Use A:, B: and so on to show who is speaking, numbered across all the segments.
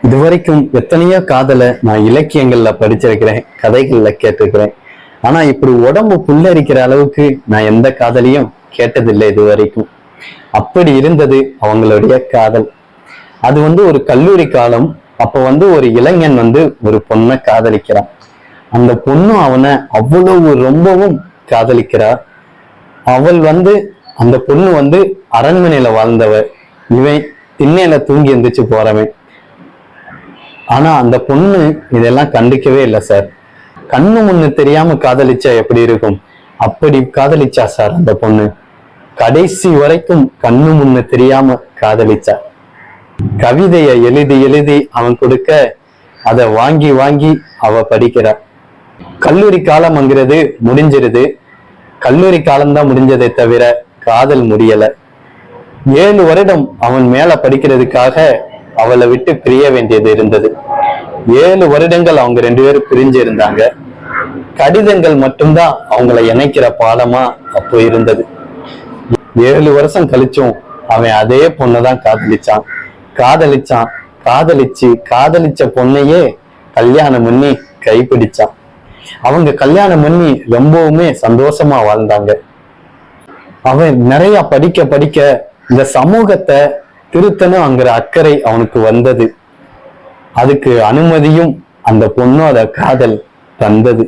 A: இதுவரைக்கும் எத்தனையோ காதலை நான் இலக்கியங்கள்ல படிச்சிருக்கிறேன், கதைகள்ல கேட்டிருக்கிறேன். ஆனா இப்படி உடம்பு புல்லரிக்கிற அளவுக்கு நான் எந்த காதலையும் கேட்டதில்லை இது வரைக்கும். அப்படி இருந்தது அவங்களுடைய காதல். அது ஒரு கல்லூரி காலம். அப்ப ஒரு இளைஞன் ஒரு பொண்ணை காதலிக்கிறான். அந்த பொண்ணும் அவனை அவ்வளவு ரொம்பவும் காதலிக்கிறா. அவள் அந்த பொண்ணு அரண்மனையில வாழ்ந்தவ, இவன் திண்ணையில தூங்கி எந்திரிச்சு போறவன். ஆனா அந்த பொண்ணு இதெல்லாம் கண்டுக்கவே இல்லை சார். கண்ணு முன்னு தெரியாம காதலிச்சா எப்படி இருக்கும், அப்படி காதலிச்சா சார் அந்த பொண்ணு. கடைசி வரைக்கும் கண்ணு முன்னு தெரியாம காதலிச்சா. கவிதைய எழுதி எழுதி அவன் கொடுக்க அதை வாங்கி வாங்கி அவ படிக்கிறா. கல்லூரி காலம்ங்கிறது முடிஞ்சிருது. கல்லூரி காலம்தான் முடிஞ்சதை தவிர காதல் முடியல. 7 வருடம் அவன் மேல படிக்கிறதுக்காக அவளை விட்டு பிரிய வேண்டியது இருந்தது. 7 வருடங்கள் அவங்க 2 பேரும் பிரிஞ்சு இருந்தாங்க. கடிதங்கள் மட்டும்தான் அவங்களை இணைக்கிற பாலமா அப்போ இருந்தது. 7 வருஷம் கழிச்சும் அவன் அதே பொண்ணைதான் காதலிச்ச பொண்ணையே கல்யாணம் பண்ணி கைப்பிடிச்சான். அவங்க கல்யாணம் பண்ணி ரொம்பவுமே சந்தோஷமா வாழ்ந்தாங்க. அவன் நிறைய படிக்க படிக்க இந்த சமூகத்தை திருத்தணும்ங்கிற அக்கறை அவனுக்கு வந்தது. அதுக்கு அனுமதியும் அந்த பொண்ணோட காதல் தந்தது.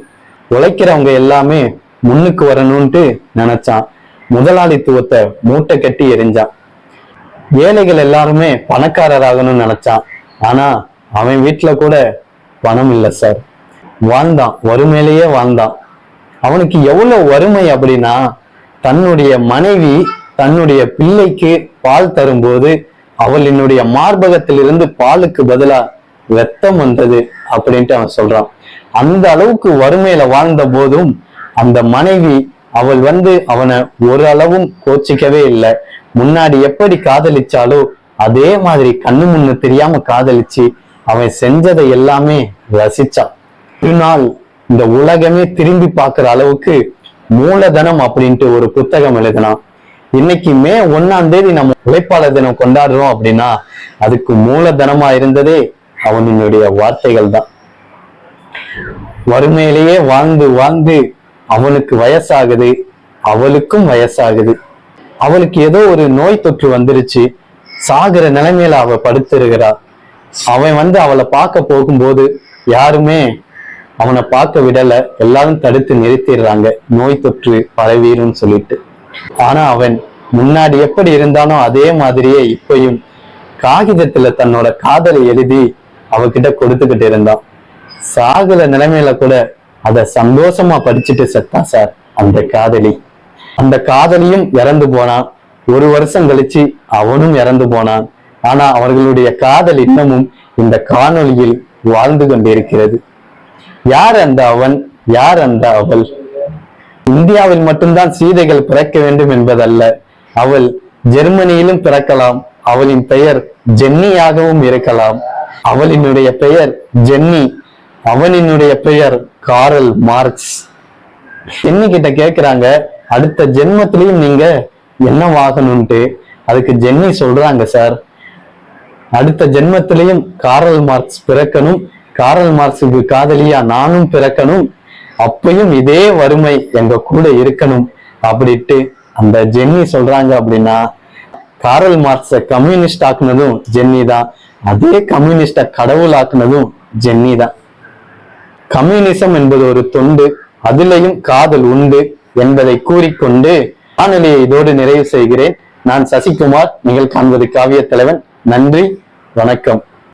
A: உழைக்கிறவங்க எல்லாமே முன்னுக்கு வரணும்ட்டு நினைச்சான். முதலாளித்துவத்தை மூட்டை கட்டி எரிஞ்சான். ஏழைகள் எல்லாருமே பணக்காரராகணும்னு நினைச்சான். ஆனா அவன் வீட்டுல கூட பணம் இல்லை சார். வாழ்ந்தான், வறுமையிலேயே வாழ்ந்தான். அவனுக்கு எவ்வளவு வறுமை அப்படின்னா, தன்னுடைய மனைவி தன்னுடைய பிள்ளைக்கு பால் தரும்போது அவளினுடைய மார்பகத்திலிருந்து பாலுக்கு பதிலா ரத்தம் வந்தது அப்படின்ட்டு அவன் சொல்றான். அந்த அளவுக்கு வறுமையில வாழ்ந்த போதும் அந்த மனைவி அவள் அவனை ஒரு அளவும் கோச்சிக்கவே இல்லை. முன்னாடி எப்படி காதலிச்சாலோ அதே மாதிரி கண்ணு முன்னு தெரியாம காதலிச்சு அவன் செஞ்சதை எல்லாமே ரசிச்சான். ஒரு நாள் இந்த உலகமே திரும்பி பார்க்கிற அளவுக்கு மூலதனம் அப்படின்ட்டு ஒரு புத்தகம் எழுதினான். இன்னைக்கு மே 1ஆம் தேதி நம்ம உழைப்பாளர் தினம் கொண்டாடுறோம் அப்படின்னா அதுக்கு மூலதனமா இருந்ததே அவனுடைய வார்த்தைகள் தான். வறுமையிலேயே வாழ்ந்து வாழ்ந்து அவனுக்கு வயசாகுது, அவளுக்கும் வயசாகுது. அவளுக்கு ஏதோ ஒரு நோய் தொற்று வந்துருச்சு. சாகிற நிலைமையில அவ படுத்திருக்கிறா. அவன் அவளை பார்க்க போகும்போது யாருமே அவனை பார்க்க விடல. எல்லாரும் தடுத்து நிறுத்திடுறாங்க, நோய் தொற்று பரவிரும் சொல்லிட்டு. ஆனா அவன் முன்னாடி எப்படி இருந்தானோ அதே மாதிரியே இப்பயும் காகிதத்துல தன்னோட காதலை எழுதி அவகிட்ட கொடுத்துக்கிட்டு இருந்தான். சாகுற நிலைமையில கூட அத சந்தோஷமா படிச்சுட்டு செத்தான் சார் அந்த காதலி. அந்த காதலியும் இறந்து போனான். 1 வருஷம் கழிச்சு அவனும் இறந்து போனான். ஆனா அவர்களுடைய காதல் இன்னமும் இந்த காணொளியில் வாழ்ந்து கொண்டிருக்கிறது. யார் அந்த அவன், யார் அந்த அவள்? இந்தியாவில் மட்டும்தான் சீதைகள் பிறக்க வேண்டும் என்பதல்ல. அவள் ஜெர்மனியிலும் பிறக்கலாம். அவளின் பெயர் ஜென்னியாகவும் இருக்கலாம். அவளினுடைய பெயர் ஜென்னி, அவனினுடைய பெயர் காரல் மார்க்ஸ். ஜென்னி கிட்ட கேக்குறாங்க, அடுத்த ஜென்மத்திலையும் நீங்க என்னவாகணும்ட்டு. அதுக்கு ஜென்னி சொல்றாங்க, சார் அடுத்த ஜென்மத்திலையும் காரல் மார்க்ஸ் பிறக்கணும், காரல் மார்க்ஸுக்கு காதலியா நானும் பிறக்கணும், அப்பயும் இதே வறுமை எங்க கூட இருக்கணும் அப்படின்ட்டு அந்த ஜென்னி சொல்றாங்க. அப்படின்னா காரல் மார்க்ஸ கம்யூனிஸ்ட் ஆக்குனதும் ஜென்னி தான், அதே கம்யூனிஸ்ட கடவுள் ஆக்குனதும் ஜென்னி தான். கம்யூனிசம் என்பது ஒரு தொண்டு, அதிலையும் காதல் உண்டு என்பதை கூறிக்கொண்டு காணொலியை இதோடு நிறைவு செய்கிறேன். நான் சசிகுமார், நீங்கள் காண்பது காவிய தலைவன். நன்றி, வணக்கம்.